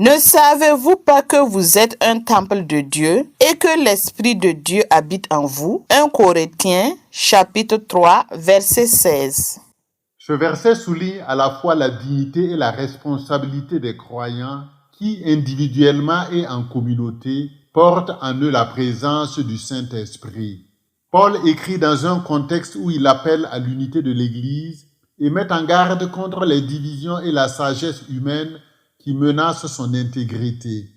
Ne savez-vous pas que vous êtes un temple de Dieu et que l'Esprit de Dieu habite en vous? 1 Corinthiens chapitre 3 verset 16. Ce verset souligne à la fois la dignité et la responsabilité des croyants qui, individuellement et en communauté, portent en eux la présence du Saint-Esprit. Paul écrit dans un contexte où il appelle à l'unité de l'Église et met en garde contre les divisions et la sagesse humaine qui menacent son intégrité.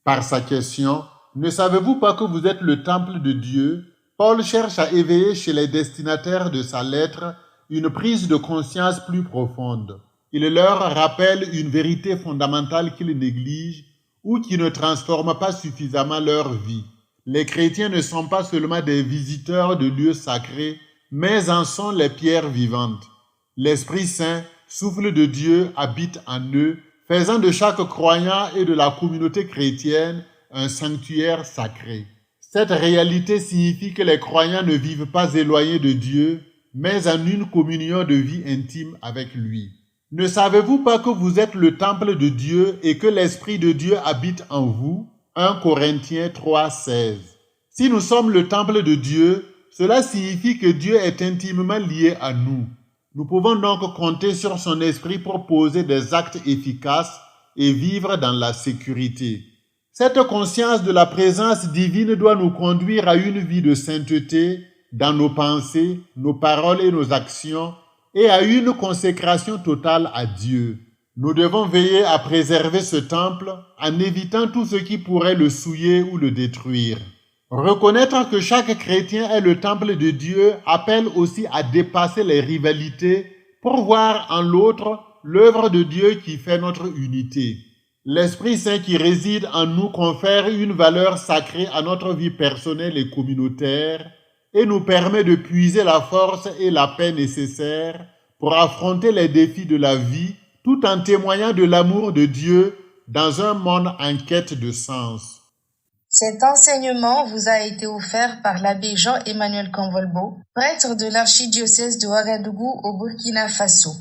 Par sa question, ne savez-vous pas que vous êtes le temple de Dieu? Paul cherche à éveiller chez les destinataires de sa lettre une prise de conscience plus profonde. Il leur rappelle une vérité fondamentale qu'ils négligent ou qui ne transforme pas suffisamment leur vie. Les chrétiens ne sont pas seulement des visiteurs de lieux sacrés, mais en sont les pierres vivantes. L'Esprit Saint, souffle de Dieu, habite en eux, faisant de chaque croyant et de la communauté chrétienne un sanctuaire sacré. Cette réalité signifie que les croyants ne vivent pas éloignés de Dieu, mais en une communion de vie intime avec lui. Ne savez-vous pas que vous êtes le temple de Dieu et que l'Esprit de Dieu habite en vous? 1 Corinthiens 3, 16. Si nous sommes le temple de Dieu, cela signifie que Dieu est intimement lié à nous. Nous pouvons donc compter sur son esprit pour poser des actes efficaces et vivre dans la sécurité. Cette conscience de la présence divine doit nous conduire à une vie de sainteté dans nos pensées, nos paroles et nos actions et à une consécration totale à Dieu. Nous devons veiller à préserver ce temple en évitant tout ce qui pourrait le souiller ou le détruire. Reconnaître que chaque chrétien est le temple de Dieu appelle aussi à dépasser les rivalités pour voir en l'autre l'œuvre de Dieu qui fait notre unité. L'Esprit Saint qui réside en nous confère une valeur sacrée à notre vie personnelle et communautaire et nous permet de puiser la force et la paix nécessaires pour affronter les défis de la vie tout en témoignant de l'amour de Dieu dans un monde en quête de sens. Cet enseignement vous a été offert par l'abbé Jean-Emmanuel Convolbo, prêtre de l'archidiocèse de Ouagadougou au Burkina Faso.